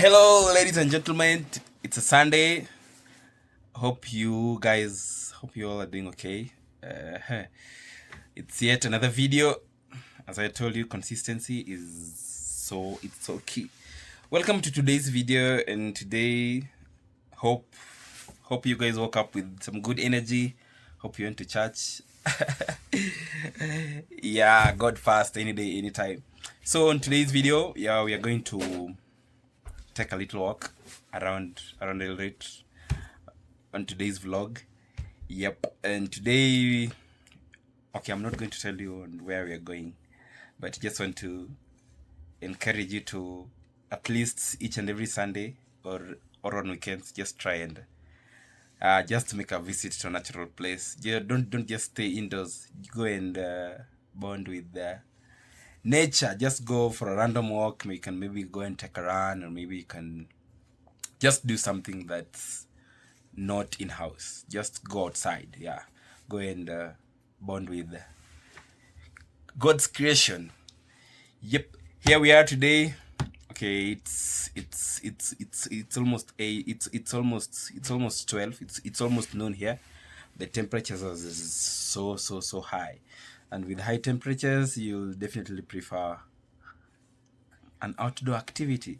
Hello, ladies and gentlemen. It's a Sunday. Hope you all are doing okay. It's yet another video. As I told you, consistency it's so key. Welcome to today's video, and today, hope you guys woke up with some good energy. Hope you went to church. Yeah, God first, any day, anytime. So on today's video, we are going to take a little walk around Eldoret on today's vlog. Yep. And today, okay, I'm not going to tell you on where we are going, but just want to encourage you to at least each and every Sunday or on weekends, just try and just make a visit to a natural place. Don't just stay indoors. Go and bond with nature. Just go for a random walk. You can maybe go and take a run, or maybe you can just do something that's not in house. Just go outside. Yeah, go and bond with God's creation. Yep, here we are today. Okay, it's almost it's almost 12. It's almost noon here. The temperatures are so high, and with high temperatures, you'll definitely prefer an outdoor activity.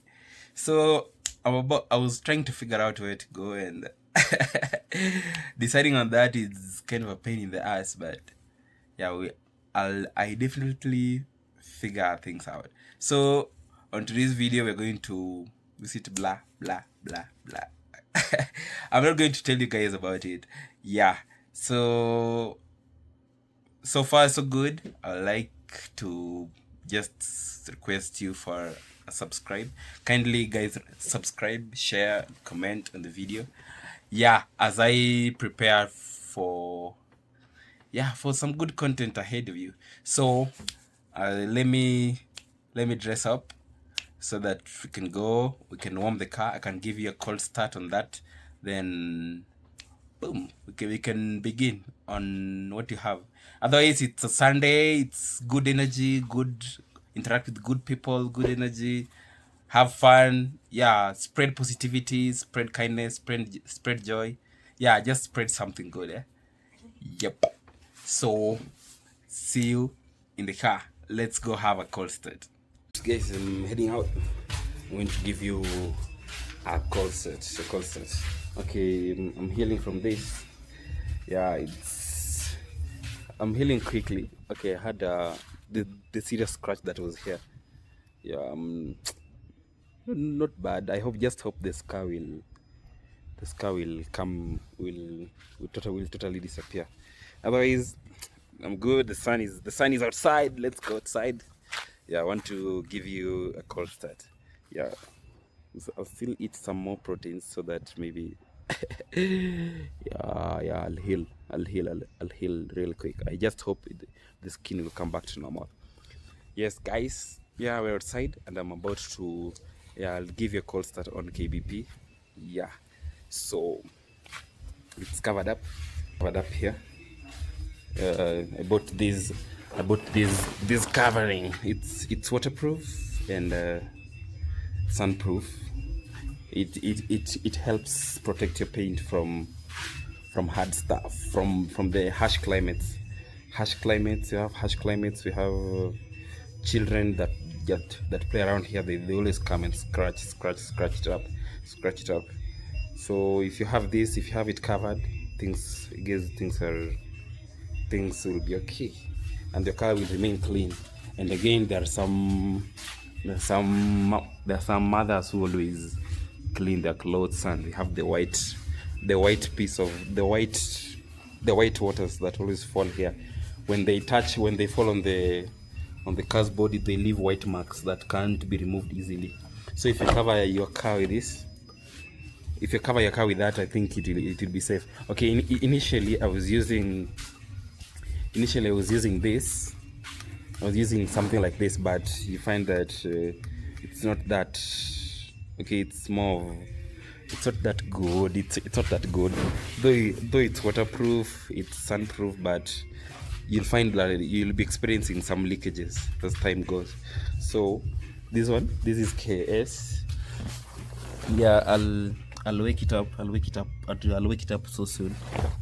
So I was trying to figure out where to go, and deciding on that is kind of a pain in the ass. But yeah, I definitely figure things out. So on today's video, we're going to visit blah blah blah blah. I'm not going to tell you guys about it. Yeah. So far so good. I'd like to just request you for a subscribe. Kindly guys, subscribe, share, comment on the video. Yeah, as I prepare for some good content ahead of you. So let me dress up so that we can warm the car. I can give you a cold start on that, then boom, we can begin on what you have. Otherwise, it's a Sunday. It's good energy, good interact with good people, good energy, have fun. Yeah, spread positivity, spread kindness, spread joy. Yeah, just spread something good. Eh? Yep. So see you in the car. Let's go have a cold start. Guys, I'm heading out. I'm going to give you a cold start. Okay, I'm healing from this. Yeah, I'm healing quickly. Okay, I had the serious scratch that was here. Yeah, not bad. I just hope the scar will totally disappear. Otherwise, I'm good. The sun is outside. Let's go outside. Yeah, I want to give you a cold start. Yeah, so I'll still eat some more proteins so that maybe yeah, I'll heal real quick. I just hope the skin will come back to normal. Yes, guys. Yeah, we're outside, and I'm about to. Yeah, I'll give you a cold start on KBP. Yeah, so it's covered up here. I bought this covering. It's waterproof and sunproof. It helps protect your paint from hard stuff, from the harsh climates. We have harsh climates. We have children that play around here. They always come and scratch it up. So if you have it covered, things will be okay, and the car will remain clean. And again, there are some mothers who always clean their clothes, and they have the white waters that always fall here. When they fall on the car's body, they leave white marks that can't be removed easily. So if you cover your car with this, I think it will be safe. Okay, initially I was using this. I was using something like this, but you find that it's not that okay. It's not that good. It's not that good. Though it's waterproof, it's sunproof, but you'll find that you'll be experiencing some leakages as time goes. So this is KS. Yeah, I'll wake it up. I'll wake it up so soon.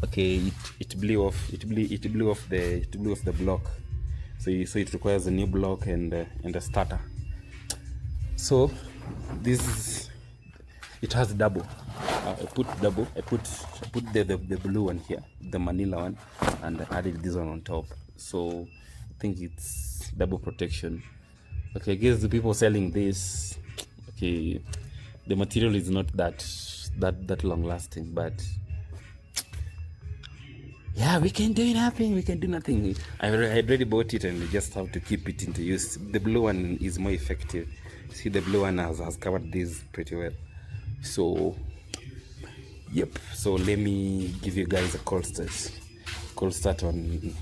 Okay, it blew off. It blew off the block. So it requires a new block and a starter. So this it has double. I put double. I put the blue one here, the Manila one, and I added this one on top. So I think it's double protection. Okay, I guess the people selling this, okay, the material is not that long lasting, but yeah, we can do nothing. I already bought it and we just have to keep it into use. The blue one is more effective. See, the blue one has covered this pretty well. So yep, so let me give you guys a cold start on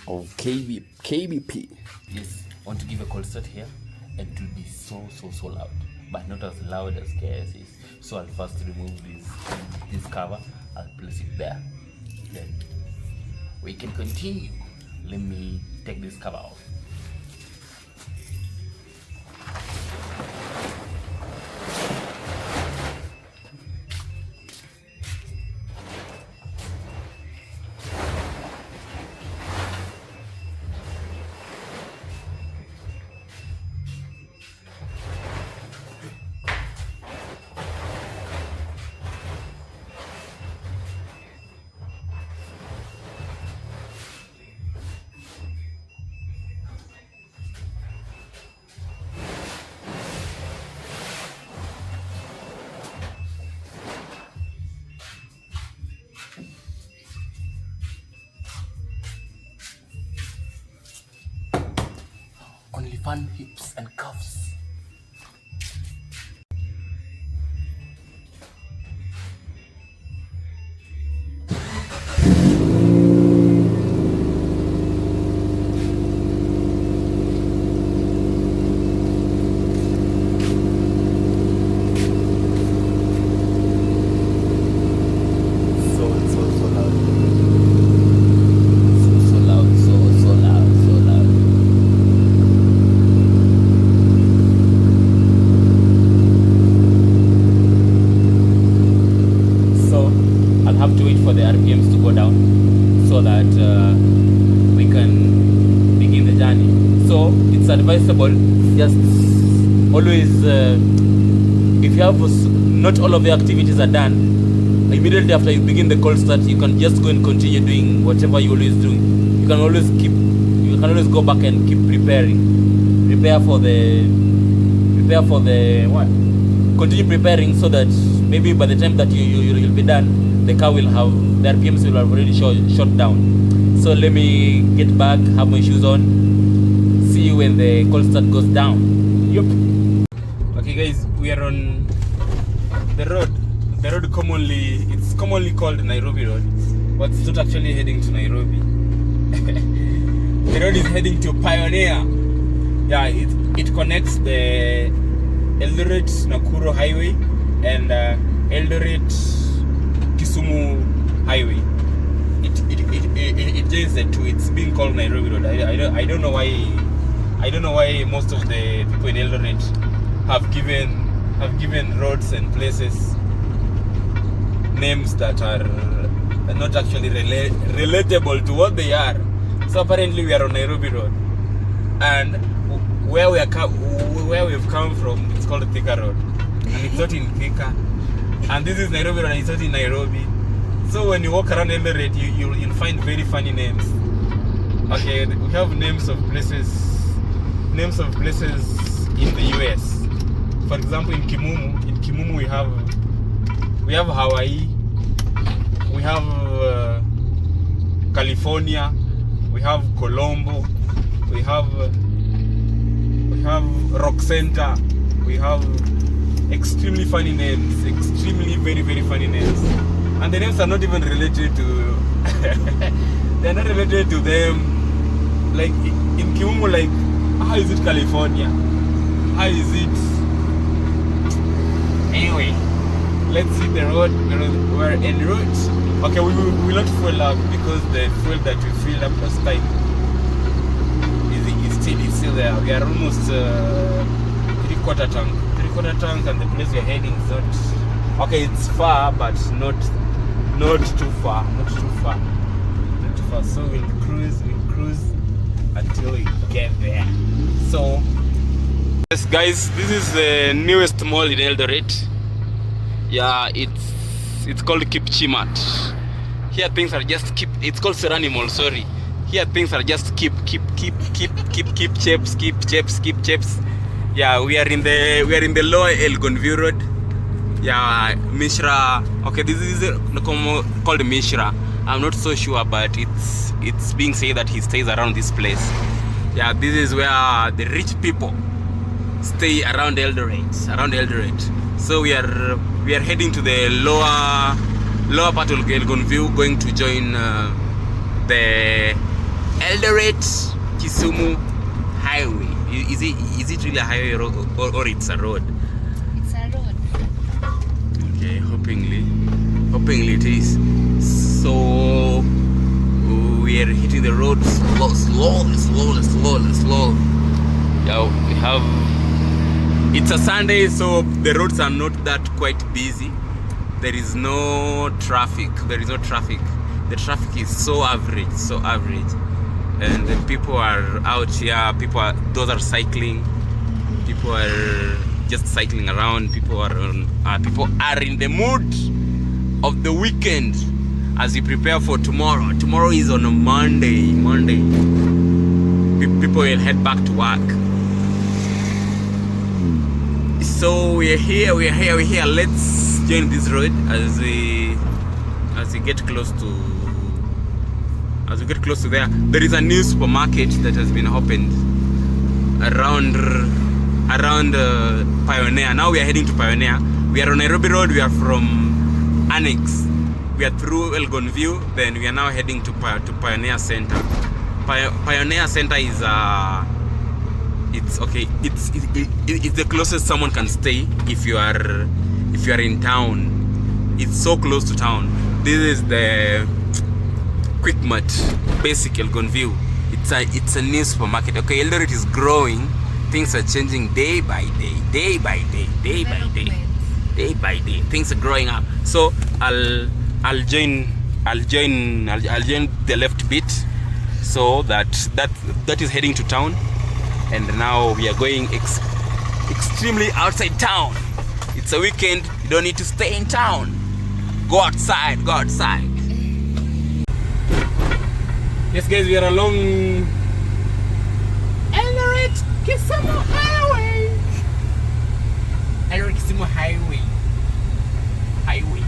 of KBP. Yes, I want to give a cold start here, and it will be so loud, but not as loud as KS is. So I'll first remove this cover. I'll place it there, then we can continue. Let me take this cover off. Only fun hips and cuffs. Advisable, just always if you have not all of the activities are done, immediately after you begin the cold start, you can just go and continue doing whatever you always do. You can always go back and keep preparing, prepare for the what, continue preparing, so that maybe by the time that you'll be done, the car will have, the RPMs will have already shot down. So let me get back, have my shoes on, see you when the cold start goes down. Yep. Okay guys, we are on the road. The road it's commonly called Nairobi Road, but it's not actually heading to Nairobi. The road is heading to Pioneer. Yeah, it connects the Eldoret Nakuru Highway and Eldoret Kisumu Highway. It joins the two. It's being called Nairobi Road. I don't know why most of the people in Eldoret have given roads and places names that are not actually relatable to what they are. So apparently we are on Nairobi Road, and where we've come from, it's called Thika Road, and it's not in Thika. And this is Nairobi Road, and it's not in Nairobi. So when you walk around Eldoret, you'll find very funny names. Okay, we have names of places in the US. For example, in Kimumu we have Hawaii, we have California, we have Colombo, we have Rock Center, we have extremely funny names, extremely very funny names, and the names are not even related to they're not related to them. Like in Kimumu, like, how is it California? How is it? Anyway, let's see the road. We're en route. Okay, we will not fuel up because the fuel that we filled up last time is still there. We are almost three quarter tank 3/4 tank, and the place we're heading is not okay. It's far, but not too far. Not too far. Not too far. So we'll cruise until we get there. So yes, guys, this is the newest mall in Eldoret. Yeah, it's called Kipchimat. Here things are just keep. It's called Serani Mall. Sorry. Here things are just keep shapes. Yeah, we are in the lower Elgonview Road. Yeah, Mishra. Okay, this is called Mishra. I'm not so sure, but it's being said that he stays around this place. Yeah, this is where the rich people stay around Eldoret. So we are heading to the lower part of Elgonview, going to join the Eldoret Kisumu highway. Is it really a highway or it's a road? It's a road. Okay, hopingly it is. So we are hitting the road slowly. Yeah, we have. It's a Sunday, so the roads are not that quite busy. There is no traffic. The traffic is so average. And the people are out here. Those are cycling. People are just cycling around. People are in the mood of the weekend as we prepare for tomorrow. Tomorrow is on a Monday. People will head back to work. So we're here. Let's join this road as we get close to. As we get close to there is a new supermarket that has been opened around Pioneer. Now we are heading to Pioneer. We are on Nairobi Road. We are from Annex. We are through Elgonview. Then we are now heading to Pioneer Center. Pioneer Center is it's the closest someone can stay if you are in town. It's so close to town. This is the Quickmart Basic Elgonview. It's a new supermarket. Okay, Eldoret is growing. Things are changing day by day. Things are growing up. So I'll join the left bit. So that is heading to town, and now we are going extremely outside town. It's a weekend. You don't need to stay in town. Go outside. Yes, guys, we are along Eldoret Kisumu Highway.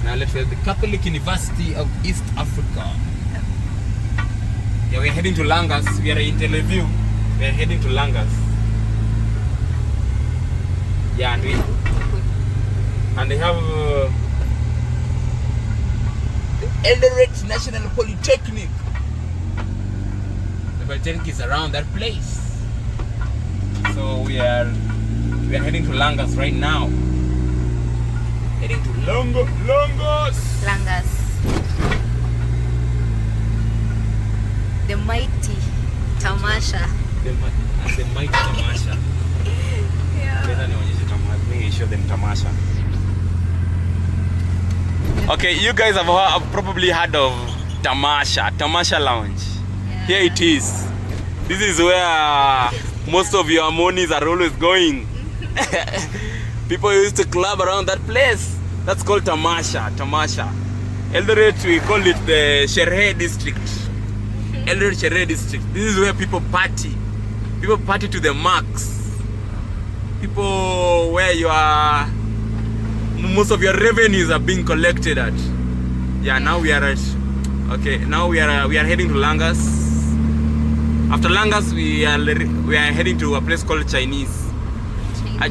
Now let's say the Catholic University of East Africa. Yeah, we're heading to Langas. We are in Tel Aviv. We are heading to Langas. Yeah, and they have the Eldoret National Polytechnic. The Polytechnic is around that place. So we are heading to Langas right now. Heading to Langas. The mighty Tamasha. The mighty Tamasha. Yeah. Let me show them Tamasha. Okay, you guys have probably heard of Tamasha Lounge. Yeah. Here it is. This is where most of your monies are always going. People used to club around that place. That's called Tamasha. Eldoret, we call it the Sherehe District. Eldoret Sherehe District. This is where people party. People party to the max. People where most of your revenues are being collected at. Yeah, now we are heading to Langas. After Langas, we are heading to a place called Chinese. I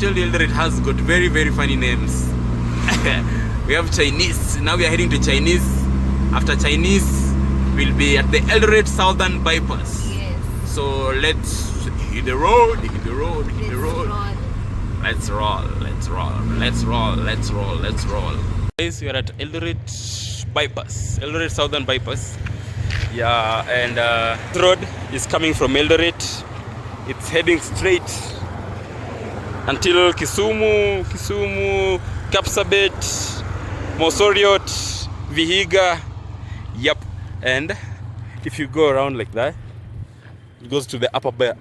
told you that it has got very, very funny names. We have Chinese. Now we are heading to Chinese. After Chinese, we'll be at the Eldoret Southern Bypass. Yes. So let's hit the road. Let's roll. Guys, we are at Eldoret Bypass, Eldoret Southern Bypass. Yeah, and the road is coming from Eldoret. It's heading straight until Kisumu, Kapsabet, Mosoriot, Vihiga. Yep. And if you go around like that, it goes to the upper bit.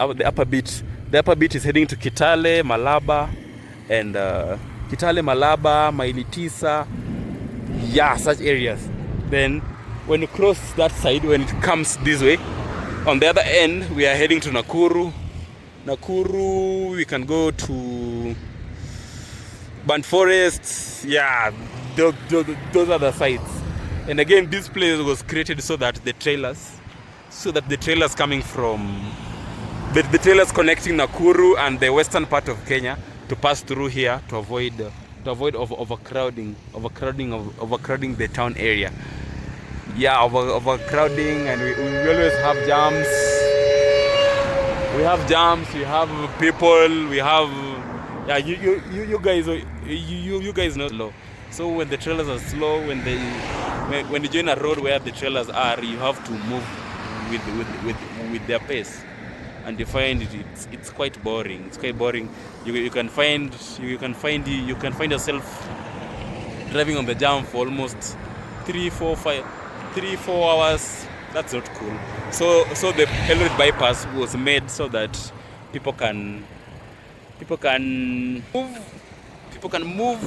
The upper bit is heading to Kitale, Malaba, and Kitale, Malaba, Mailitisa. Yeah, such areas. Then when you cross that side, when it comes this way, on the other end, we are heading to Nakuru. Nakuru, we can go to Burnt Forest. Yeah, those are the sites. And again, this place was created so that the trailers coming from the trailers connecting Nakuru and the western part of Kenya to pass through here to avoid overcrowding the town area. Yeah, overcrowding, and we always have jams. We have jams. We have people. We have you guys know slow. So when the trailers are slow, when you join a road where the trailers are, you have to move with their pace, and you find it's quite boring. It's quite boring. You can find yourself driving on the jam for almost 3-4 hours. That's not cool. So the Eldoret bypass was made so that people can move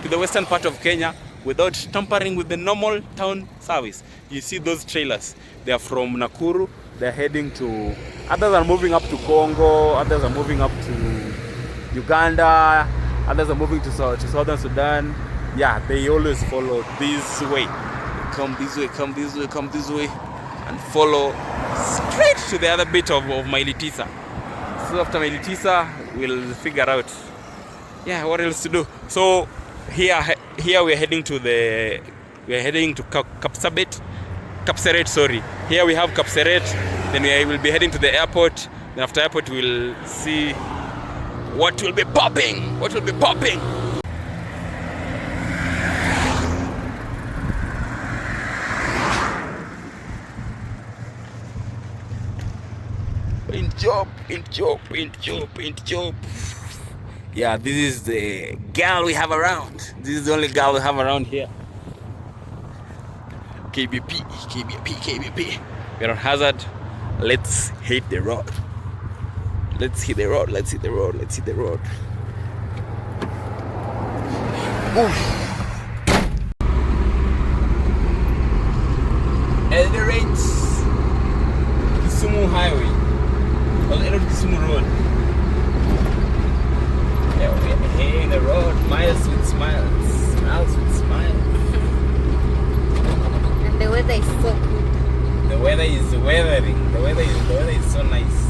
to the western part of Kenya without tampering with the normal town service. You see those trailers, they are from Nakuru, they're heading to, others are moving up to Congo, others are moving up to Uganda, others are moving to Southern Sudan. Yeah, they always follow this way. Come this way, and follow straight to the other bit of Mailitisa. So after Mailitisa, we'll figure out what else to do. So here we're heading to Kapseret, sorry. Here we have Kapseret, then we will be heading to the airport. Then after airport we'll see what will be popping. In job. Yeah, this is the girl we have around. This is the only girl we have around here. KBP. We're on hazard. Let's hit the road. Eldoret Kisumu Highway. Eldoret Kisumu Road. Yeah, we're hitting the road. Miles with smiles. And the weather is so good. The weather is weathering. The weather is so nice.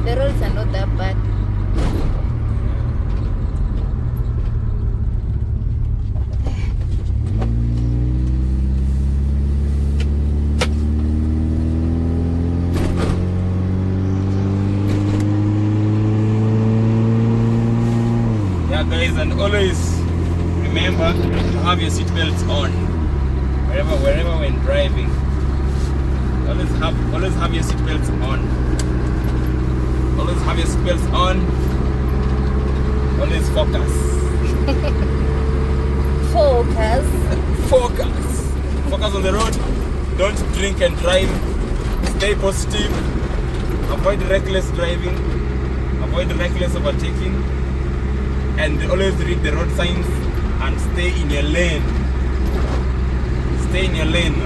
The roads are not that bad. Yeah, guys, and always remember to have your seatbelts on wherever when driving. Always have your seatbelts on. Always have your seatbelts on. Always focus. Focus on the road. Don't drink and drive. Stay positive. Avoid reckless driving. Avoid reckless overtaking. And always read the road signs and stay in your lane.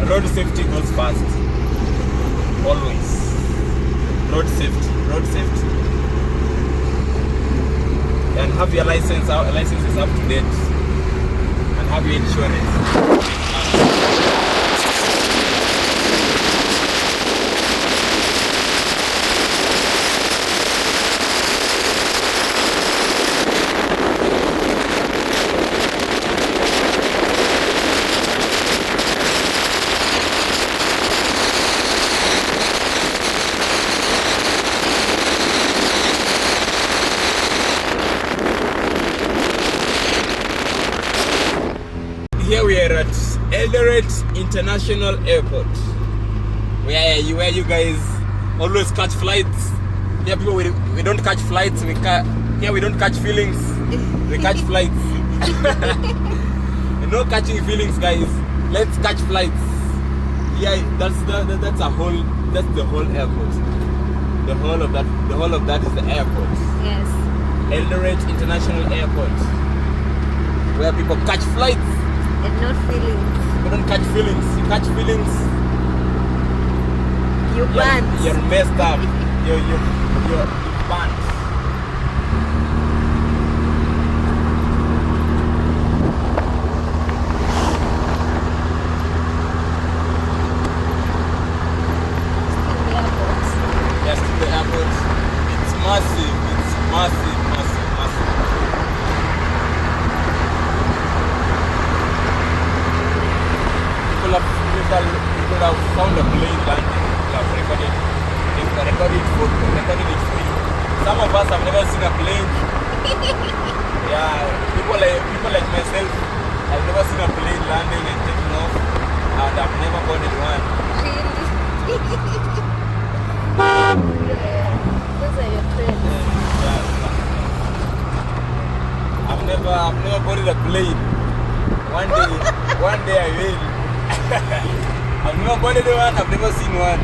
Road safety goes first. Always. Road safety. And have your license is up to date. And have your insurance. here we are at Eldoret International Airport, where you guys always catch flights. Here people we don't catch flights. Here we don't catch feelings. We catch flights. No catching feelings, guys. Let's catch flights. Yeah, that's the whole airport. The whole of that is the airport. Yes. Eldoret International Airport, where people catch flights. And not feelings. You don't catch feelings. You catch feelings. You can't. You're messed up. You're banned. Yes, to the airport. It's massive. It's massive. People have found a plane landing. They have recorded it for you. Some of us have never seen a plane. Yeah, people like myself, I've never seen a plane landing and taking off, and I've never boarded one. Really? Those are your friends. I've never boarded a plane. One day I will. I've never boarded one, I've never seen one.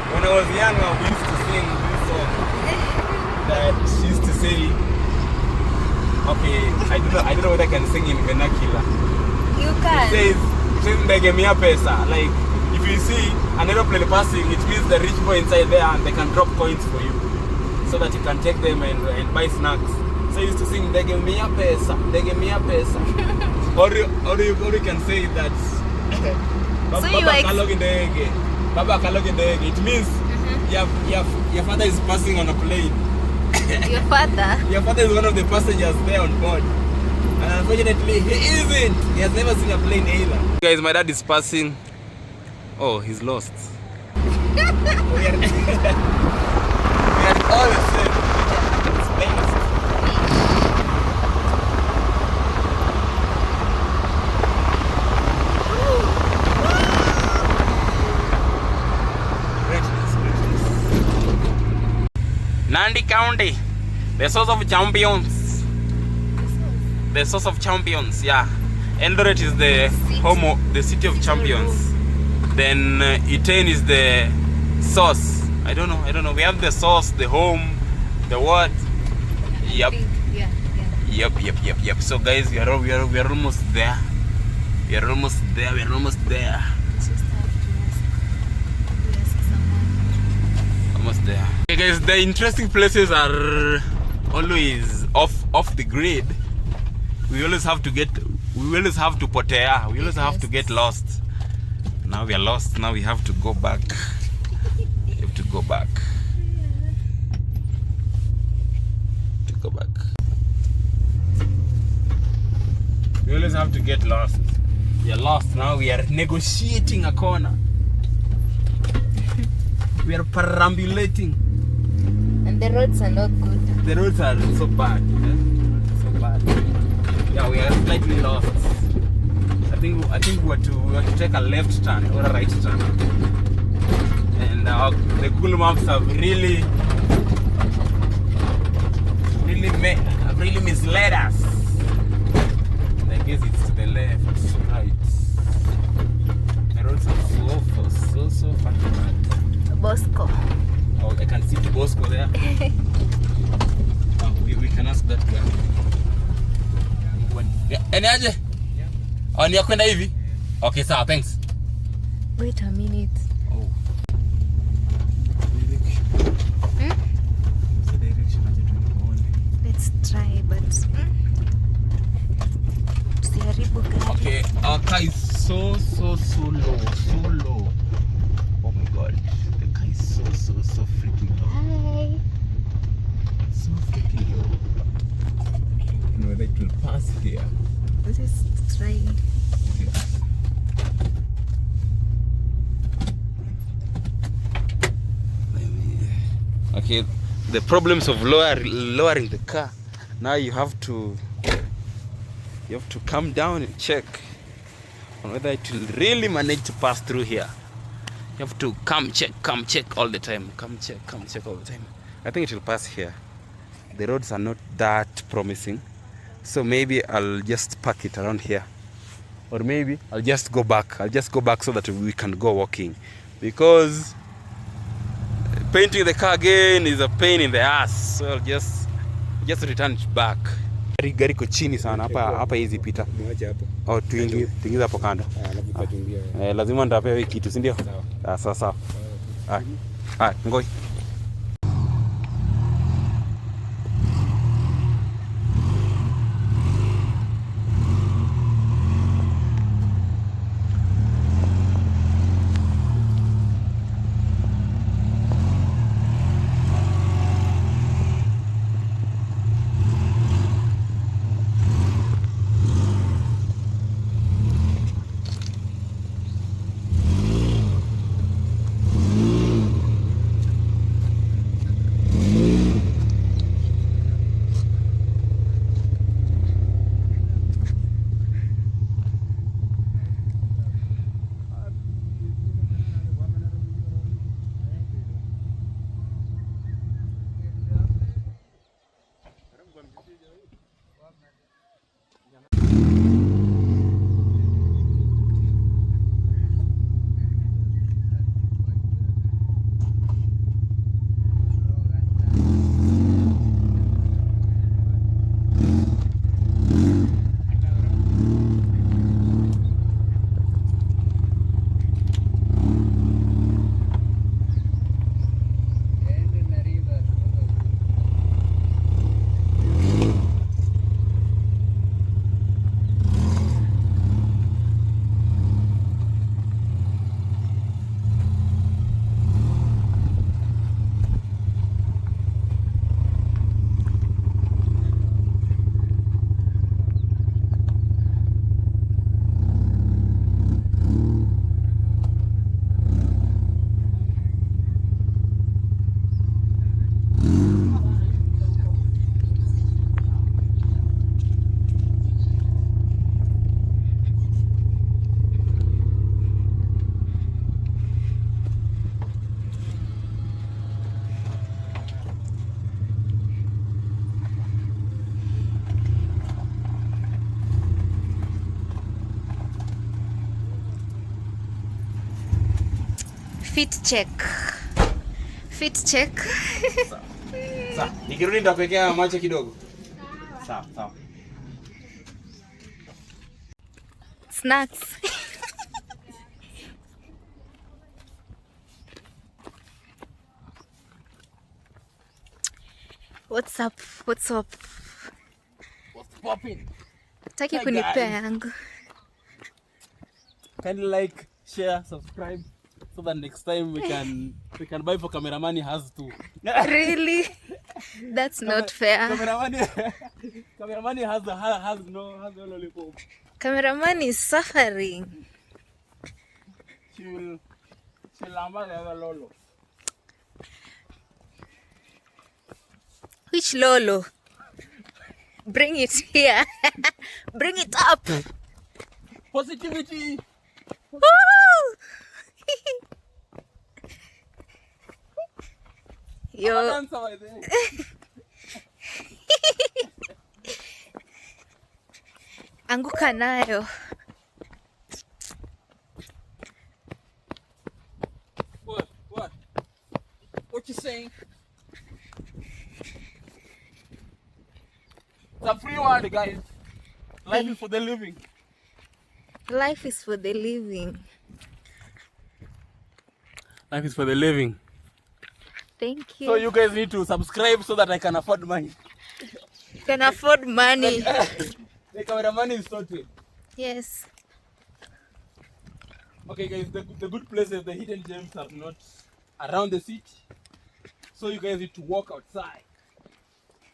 When I was young, we used to sing this song that she used to say, okay, I don't know whether I can sing in vernacular. You can. It says ndege mia pesa. Like, if you see an aeroplane passing, it means the rich boy inside there and they can drop coins for you so that you can take them and buy snacks. So I used to sing ndege mia pesa. Or you can say that Baba Kalog ndege. It means your father is passing on a plane. Your father? Your father is one of the passengers there on board. And unfortunately, he isn't. He has never seen a plane either. Guys, my dad is passing. Oh, he's lost. we are all the same. It's famous. Nandi County, the source of champions. The source of champions, yeah. Eldoret is the the city of champions. Then Iten is the source. I don't know. We have the source, the home, the what? Yep. Yeah. Yep. So guys, we are almost there. We are almost there. Just have to ask someone. Almost there. Okay guys, the interesting places are always off the grid. We always have to potea. We always have to get lost. Now we are lost. Now we have to go back. We always have to get lost. We are lost. Now we are negotiating a corner. We are perambulating. And the roads are not good. The roads are so bad. Yeah, we are slightly lost. I think we have to take a left turn or a right turn. And the Google Maps have really misled us. I guess it's to the left, it's to the right. The roads are so fucking bad. Bosco. Oh, I can see the Bosco there. Oh, we can ask that guy. Any aje? Oh, ni kwenda hivi? Okay, sawa, thanks. Wait a minute. Oh. Let's try, but tusiharibu gari. Okay, our car is so low. Oh my god, the car is so freaking low. Hi. So freaking low. I don't know whether it will pass here. Let's try. Okay, the problems of lowering the car. Now you have to come down and check. on whether it will really manage to pass through here. You have to come check all the time. Come check all the time. I think it will pass here. The roads are not that promising, so maybe I'll just park it around here, or maybe I'll just go back. So that we can go walking, because painting the car again is a pain in the ass. So I'll just return it back. Gari ko chini sana hapa hizi pita. Mwache hapo. Oh, tuingize hapo kando. Lazima nitapewa kitu, si ndio? Sawa. Sawa. Ngoja. Fit check. Sawa. Nikirudi nitakuwekea macho kidogo. Sawa. Snacks. What's up? What's popping? Taki kunipea yangu. Kindly like, share, subscribe, so that next time we can buy for cameraman. He has to. Really? That's not fair. Cameraman has no lollipop. Cameraman is suffering. She'll have a lolo. Which lolo? Bring it here. Bring it up. Positivity. Woo! Yo. Anguka nayo. What you saying? It's a free word, guys. Life is for the living. Life is for the living. Life is for the living. Thank you. So you guys need to subscribe so that I can afford money. You can afford money. The cameraman is sorted. Yes. Okay guys, the good places, the hidden gems are not around the city. So you guys need to walk outside.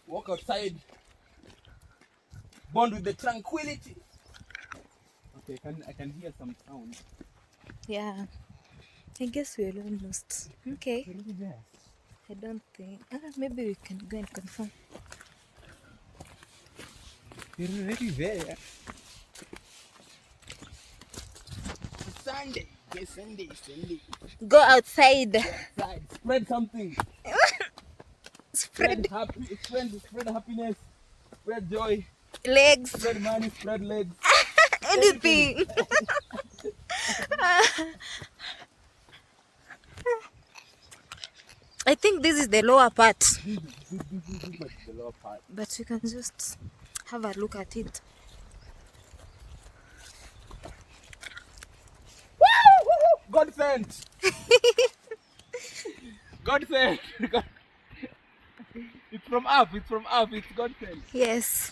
Walk outside. Bond with the tranquility. Okay, I can hear some sound. Yeah. I guess we're almost. Okay. I don't think. Maybe we can go and confirm. You're already there. Sunday. Yes, Sunday. Go outside. Outside. Spread something. Spread Spread happiness. Spread joy. legs. Spread money. Spread legs. Anything. I think this is the lower part. This is like the lower part. But we can just have a look at it. God sent. God sent. It's from up. It's God sent. Yes.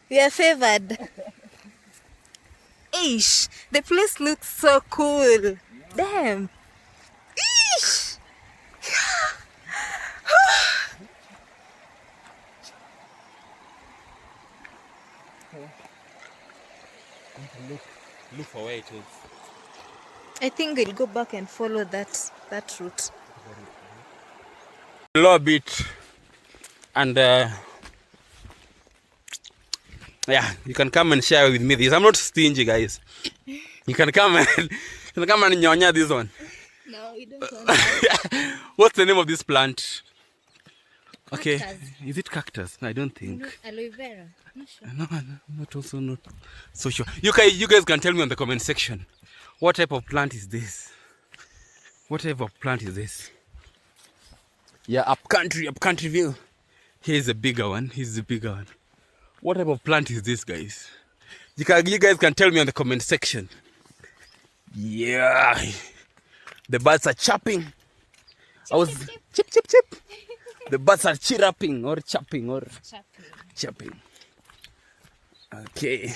We are favored. Ish. The place looks so cool. Damn. Ish. Look for where it is. I think we'll go back and follow that route. Lower bit, and yeah, you can come and share with me this. I'm not stingy, guys. You can come and nyonya this one. No, we don't want that. What's the name of this plant? Okay, Cactus. is it cactus? I don't think. No, aloe vera. Not sure. No, I'm not so sure. You guys can tell me in the comment section. What type of plant is this? What type of plant is this? Yeah, up country view. Here's a bigger one. Here's the bigger one. What type of plant is this, guys? You guys can tell me in the comment section. Yeah, the birds are chirping. Chip. The birds are chirping or chirping or chirping. Okay.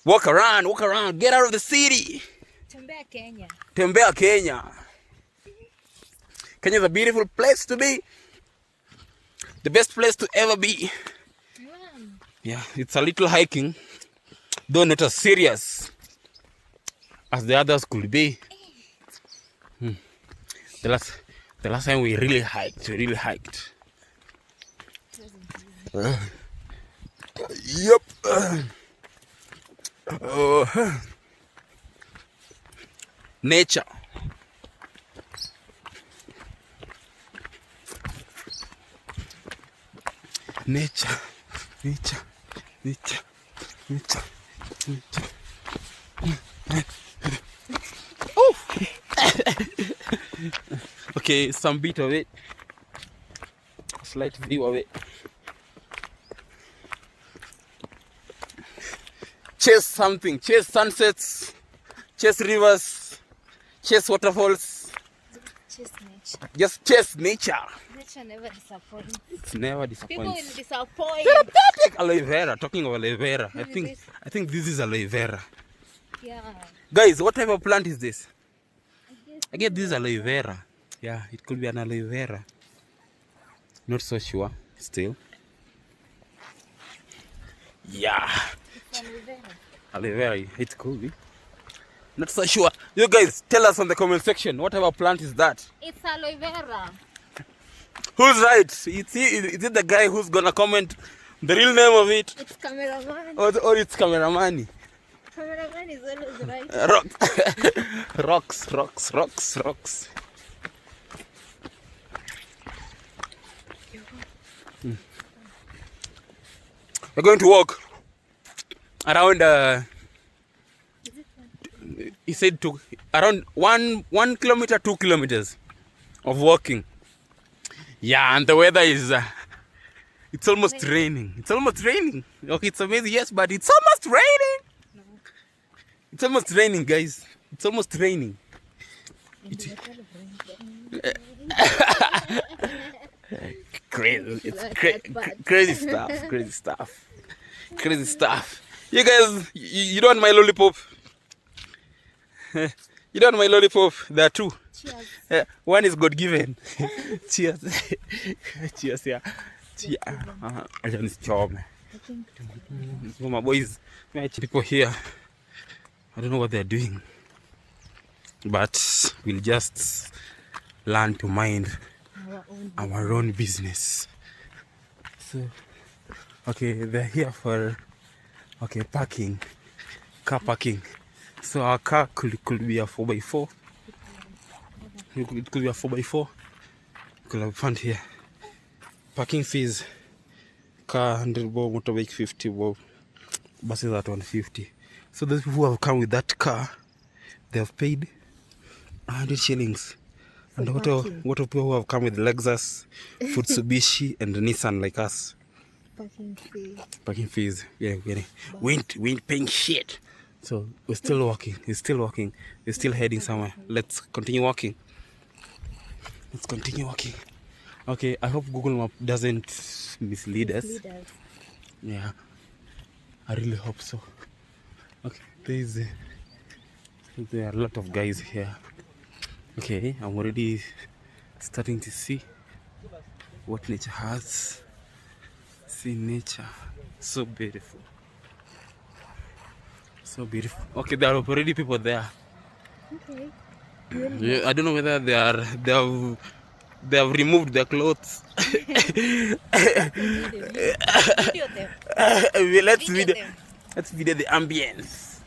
Walk around. Get out of the city. Tembea Kenya. Kenya. Kenya is a beautiful place to be. The best place to ever be. Yeah, it's a little hiking, though not as serious as the others could be. The last time we really hiked. Yep. Nature. Okay, some bit of it. Slight view of it. Chase something. Chase sunsets. Chase rivers. Chase waterfalls. Chase nature. Just chase nature. Nature never disappoints. It's never People will disappoints. disappoint. Therapeutic aloe vera. Talking of aloe vera, I Maybe think this is aloe vera. Yeah. Guys, what type of plant is this? I guess this is aloe vera. Yeah, it could be an aloe vera. Not so sure still. Yeah. It's aloe vera. Aloe vera, it could be. Not so sure. You guys tell us in the comment section what type of plant is that? It's aloe vera. Who's right? Is it the guy who's gonna comment the real name of it? It's cameraman. Or it's cameraman? Cameraman is always right. Rocks. We're going to walk around. He said around 1 kilometer, 2 kilometers of walking. Yeah, and the weather is. It's almost raining. Okay, it's amazing, yes, but it's almost raining. No. It's almost raining, guys. It's almost raining. Crazy. It's crazy stuff. You guys, you don't want my lollipop? You don't want my lollipop? There are two. Cheers. One is God given. Cheers. Cheers, yeah. I just job. So my boys, people here, I don't know what they're doing, but we'll just learn to mind our own business. So, okay, they're here for car parking. So our car could be a 4x4. It could be a 4x4. Could have found here. Parking fees. Car 100 bob, motorbike 50 bob, buses at 150. So those people who have come with that car, they have paid 100 shillings. And what of people who have come with Lexus, Mitsubishi, and Nissan like us? Parking fee. Parking fees. Yeah, we ain't paying shit. So we're still walking. We're still walking. We're still heading somewhere. Let's continue walking. Let's continue walking. Okay, I hope Google Map doesn't mislead us. Yeah, I really hope so. Okay, there are a lot of guys here. Okay, I'm already starting to see what nature has. See nature, so beautiful, so beautiful. Okay, there are already people there. Okay. Yeah, I don't know whether they have removed their clothes. Video them. Let's video the ambience.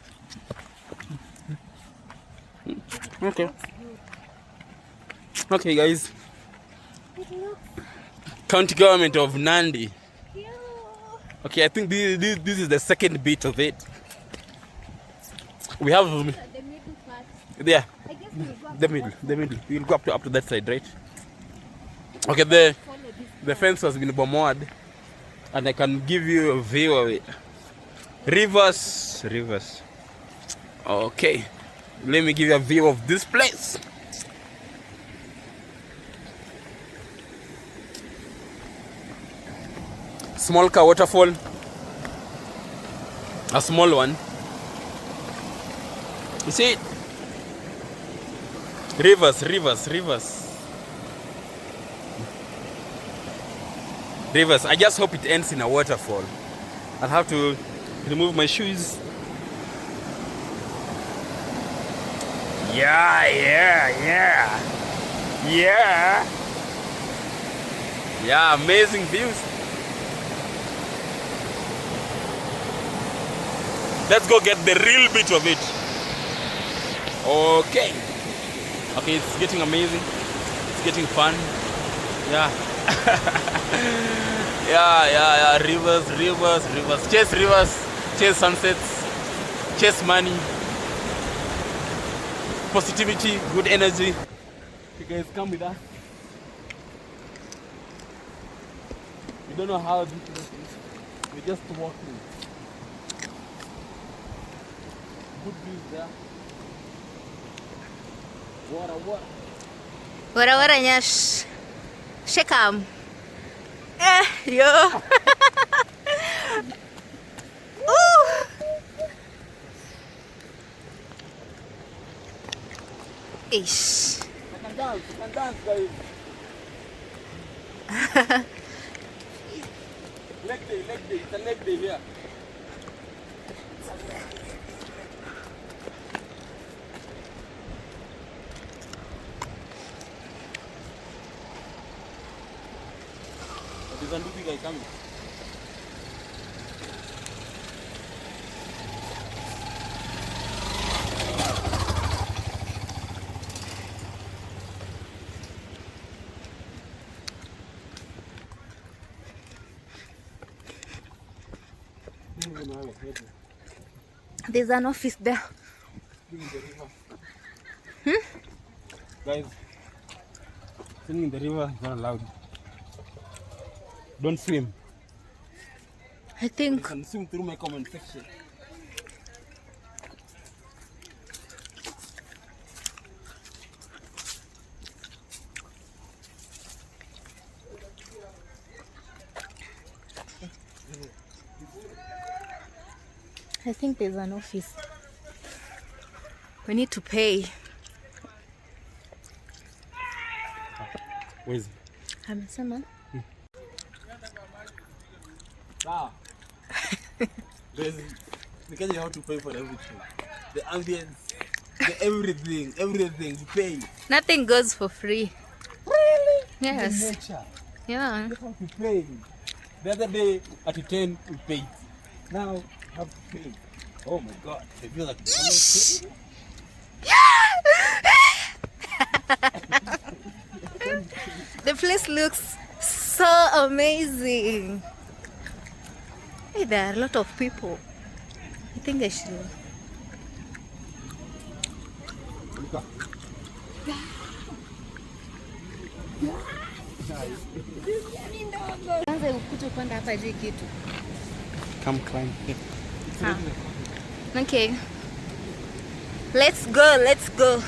Okay guys, county government of Nandi. Okay, I think this is the second bit of it. We have The middle part. yeah, I guess we'll go up the middle. We'll go up to that side, right? Okay, the fence has been bombarded, and I can give you a view of it. Rivers. Okay, let me give you a view of this place. Small car waterfall, a small one. You see it? Rivers. I just hope it ends in a waterfall. I'll have to remove my shoes. Yeah, amazing views. Let's go get the real bit of it. Okay, it's getting amazing. It's getting fun. Yeah. yeah. Rivers. Chase rivers. Chase sunsets. Chase money. Positivity. Good energy. You guys come with us. We don't know how this is. We're just walking. Good views there. Water. Wara nyash. Shekam. Yo. Ooh. Ish. I can dance, guys. Leg day. It's a leg day here. There's a new guy coming. There's an office there. Guys, swimming in the river is not allowed. Don't swim. I You think can swim through my comment section. there's an office. We need to pay. Where is it? Amesema. Because you have to pay for everything. The ambience, the everything, you pay. Nothing goes for free. Really? Yes. The nature. Yeah. You have to pay. The other day at 10 we paid. Now you have to pay. Oh my god, I feel like The place looks so amazing. Hey, there are a lot of people. I think I should. Kwanza ukuje upanda hapa juu kitu. come climb. Okay. Let's go, let's go.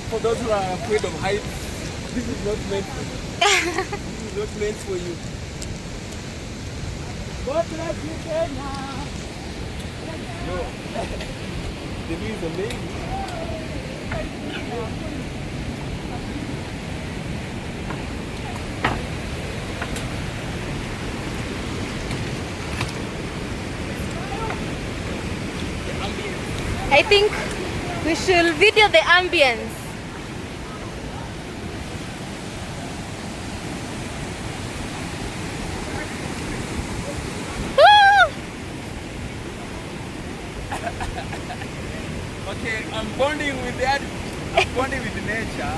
For those who are afraid of heights, this is not meant for you. This is not meant for you. But like you can now. Yo, the view is amazing. I think we should video the ambience. Okay, I'm bonding with that. I'm bonding with nature.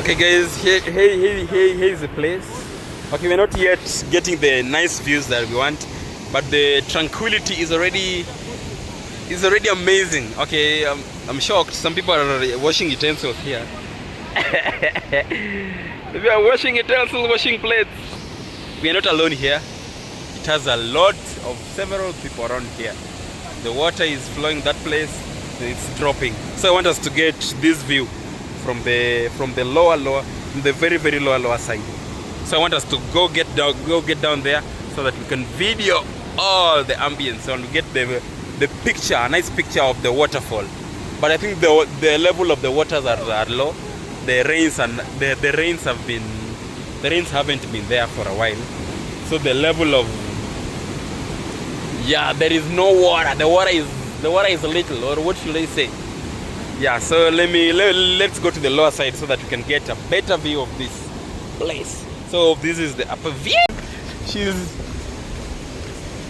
Okay guys, here is the place. Okay, we're not yet getting the nice views that we want, but the tranquility is already amazing. Okay, I'm shocked. Some people are washing utensils here. We are washing utensils, washing plates. We are not alone here. It has a lot of several people around here. The water is flowing that place. It's dropping. So I want us to get this view from the very lower side. So I want us to go get down there so that we can video all the ambience and get the picture, a nice picture of the waterfall. But I think the level of the waters are low. The rains haven't been there for a while. So the level of there is no water. The water is little, or what should I say? Yeah, so let's go to the lower side so that we can get a better view of this place. So this is the upper view.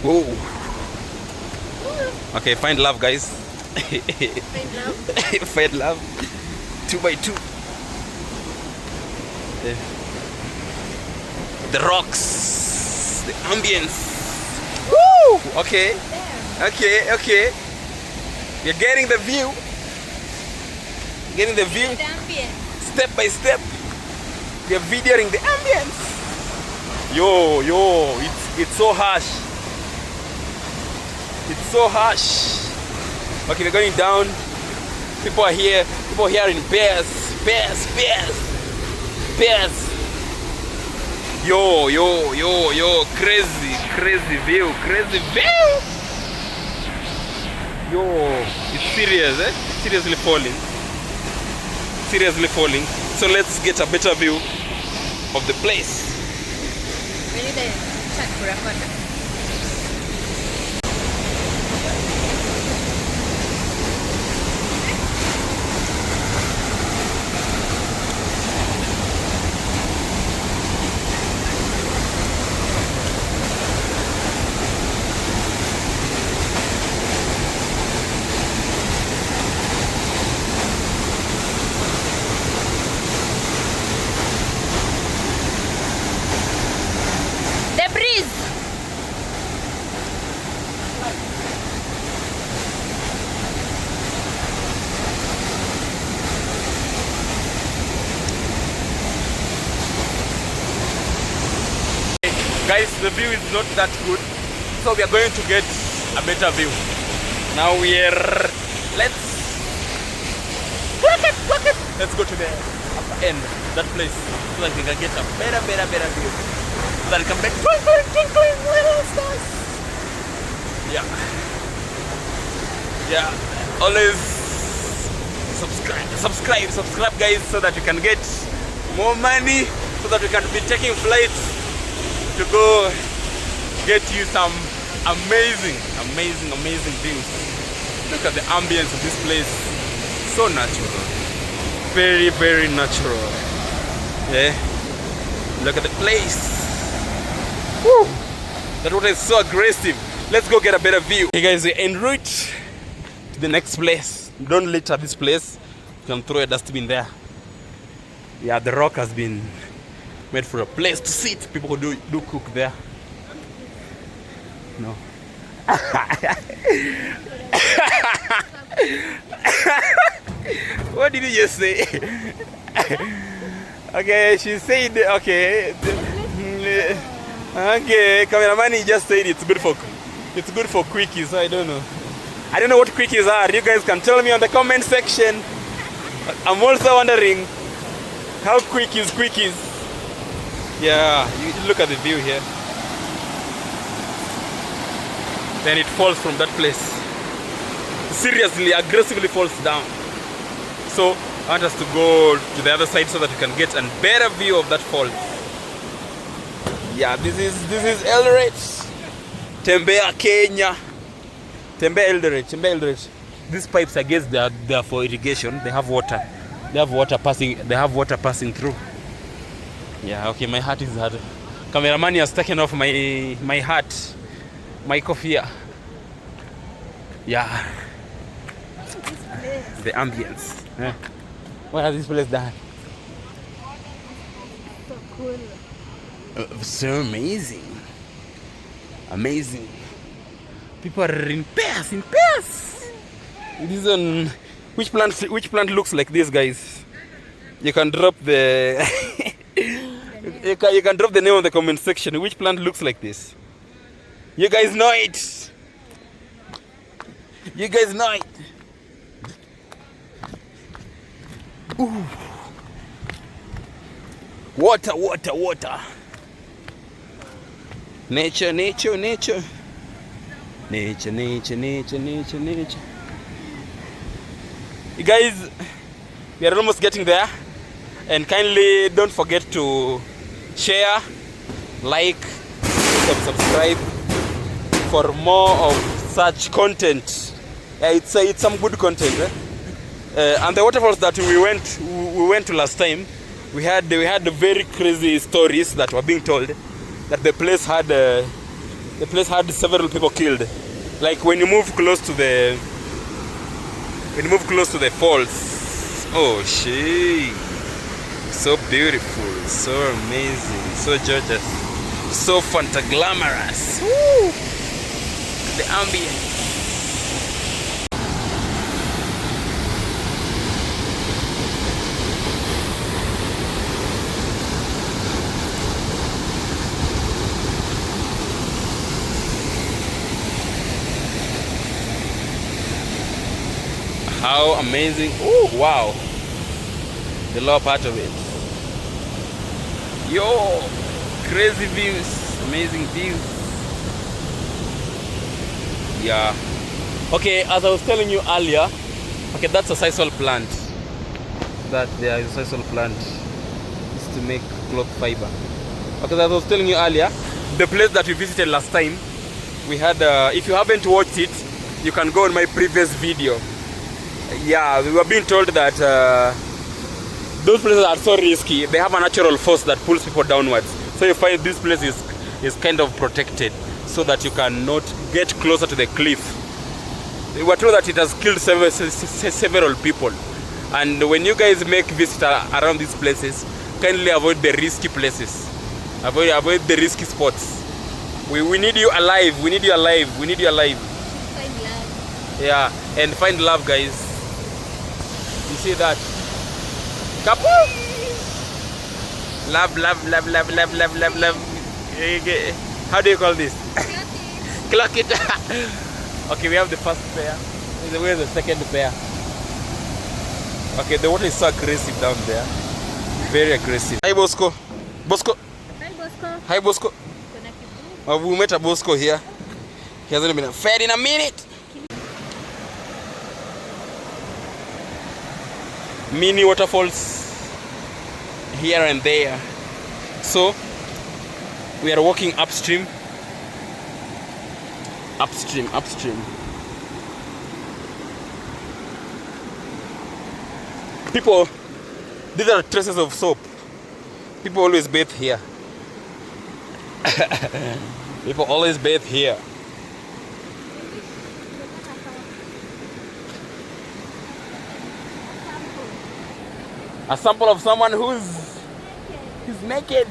Whoa. Okay, find love, guys. Find love. Find love. 2x2. The rocks, the ambience. Woo! Okay. You're getting the view. Getting the view. The ambience. Step by step. We're videoing the ambience. Yo, it's so harsh. It's so harsh. Okay, we're going down. People are here in pairs. Yo, crazy view. Yo, it's serious, eh? Seriously falling. So let's get a better view of the place. We need a chat for a photo. The breeze. Guys, the view is not that good, so we are going to get a better view. Now let's go to the upper end, that place, so that we can get a better view. So that we can make twinkling little stars. Yeah. always subscribe guys, so that we can get more money, so that we can be taking flights to go get you some amazing views. Look at the ambience of this place. So natural, very natural. Yeah, look at the place. Woo! That water is so aggressive. Let's go get a better view. Hey guys, we're en route to the next place. Don't litter this place. You can throw a dustbin there. Yeah, the rock has been made for a place to sit. People do cook there. No. What did you just say? Okay, she said okay. Okay, cameraman, he just said it's good for quickies. I don't know what quickies are. You guys can tell me on the comment section. I'm also wondering how quick is quickies. Yeah, you look at the view here. Then it falls from that place. Seriously, aggressively falls down. So I want us to go to the other side so that we can get a better view of that fall. Yeah, this is Eldoret. Tembea Kenya. Tembea Eldoret. These pipes, I guess they are for irrigation. They have water. They have water passing through. Yeah, okay, my hat is hard. Cameraman has taken off my hat. My coffee. Yeah. The ambience. Yeah. What has this place done? So cool. So amazing. People are in pairs. This one, which plant looks like this, guys? You can drop the you can drop the name on the comment section. Which plant looks like this? You guys know it. Ooh. Water. Nature. You guys, we are almost getting there. And kindly don't forget to share, like, subscribe for more of such content. It's some good content. And the waterfalls that we went to last time, we had very crazy stories that were being told, that the place had several people killed. Like when you move close to the falls. Oh shit. So beautiful, so amazing, so gorgeous, so fantaglamorous. Woo! The ambience. How amazing. Oh wow, the lower part of it. Yo, crazy views, amazing views. Yeah. Okay, as I was telling you earlier, okay, that's a sisal plant. That there is a sisal plant. It's to make cloth fiber. Okay, as I was telling you earlier, the place that we visited last time, we had, if you haven't watched it, you can go on my previous video. Yeah, we were being told that those places are so risky. They have a natural force that pulls people downwards. So you find this place is kind of protected, so that you cannot get closer to the cliff. We were told that it has killed several people. And when you guys make visits around these places, kindly avoid the risky places. Avoid the risky spots. We need you alive. We need you alive. Find love. Yeah, and find love, guys. You see that? Couple? Love. How do you call this? Clock it. Okay, we have the first pair. Where's the second pair? Okay, the water is so aggressive down there. Very aggressive. Hi, Bosco. Hi, Bosco. We met a Bosco here. He hasn't been fed in a minute. mini waterfalls here and there. So we are walking upstream. People, these are traces of soap. People always bathe here. People always bathe here. A sample of someone who's naked.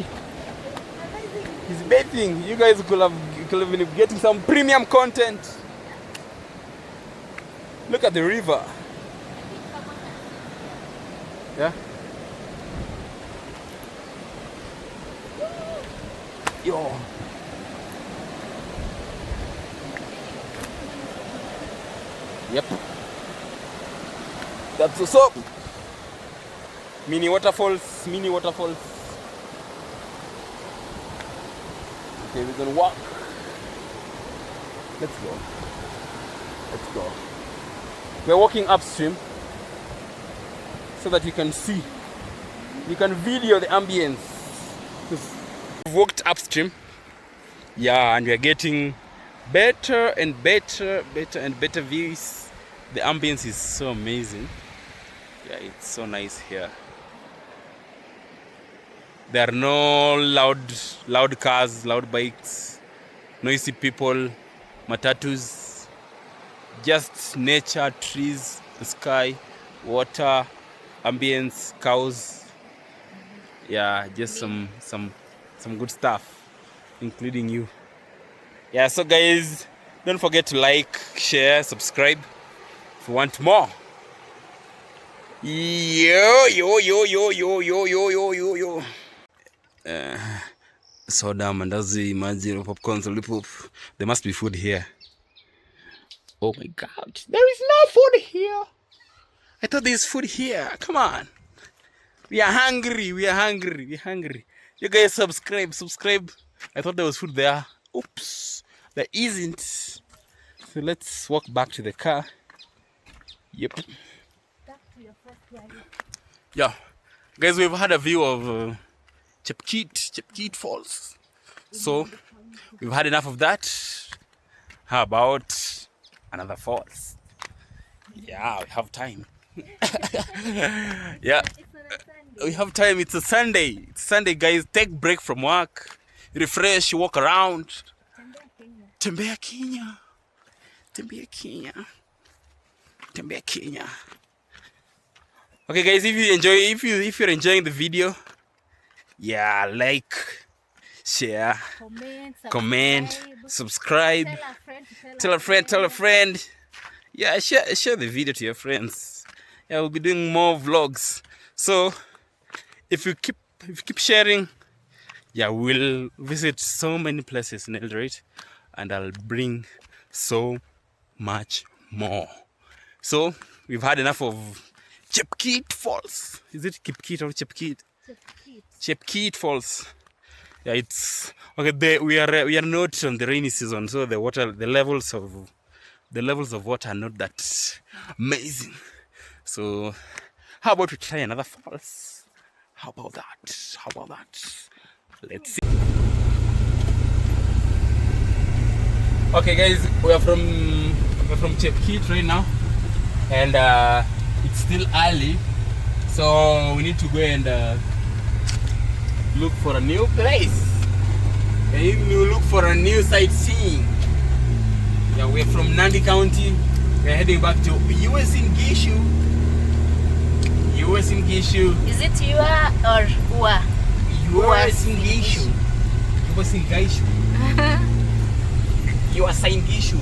He's bathing. You guys could have been getting some premium content. Look at the river. Yeah. Yo. Yep. That's what's up. Mini waterfalls. Okay, we're gonna walk. Let's go. We're walking upstream so that you can see. You can video the ambience. We've walked upstream. Yeah, and we're getting better and better views. The ambience is so amazing. Yeah, it's so nice here. There are no loud cars, loud bikes, noisy people, matatus. Just nature, trees, the sky, water, ambience, cows. Yeah, just some good stuff, including you. Yeah, so guys, don't forget to like, share, subscribe if you want more. Yo. Soda, mandazi, maji, popcorn, lollipop. There must be food here. Oh my God, there is no food here. I thought there's food here. Come on. We are hungry. You guys subscribe. I thought there was food there. Oops, there isn't. So let's walk back to the car. Yep. Yeah, guys, we've had a view of Chepkeet Falls. So we've had enough of that. How about another falls? Yeah, we have time. Yeah, we have time. It's a Sunday. Guys. Take break from work, refresh, walk around. Tembea Kenya. Okay, guys, if you're enjoying the video, yeah, like, share, comment, subscribe, tell a friend. Yeah, share the video to your friends. Yeah, we'll be doing more vlogs. So if you keep sharing, yeah, we'll visit so many places in Eldoret, and I'll bring so much more. So we've had enough of Chepkeet Falls. Is it Kipkeet or Chepkeet? Chepkeet Falls. Yeah, it's okay. We are not on the rainy season, so the levels of water are not that amazing. So how about we try another falls? How about that? Let's see. Okay, guys, we're from Chepkeet right now, and it's still early, so we need to go and look for a new place. We look for a new sightseeing. Yeah, we're from Nandi County. We're heading back to Uasin Gishu. Is it Ua or Ua? Uasin Gishu. Uasin Gishu.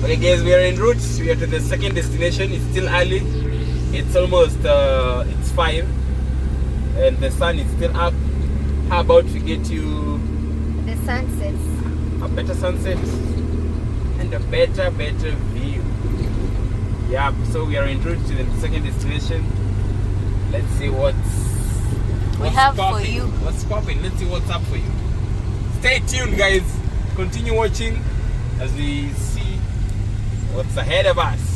Okay, guys, we are en route. We are to the second destination. It's still early. It's almost it's 5, and the sun is still up. How about we get you The sunsets. a better sunset and a better view? Yeah, so we are en route to the second destination. Let's see what's have popping. for you. What's popping? Let's see what's up for you. Stay tuned, guys. Continue watching as we see what's ahead of us.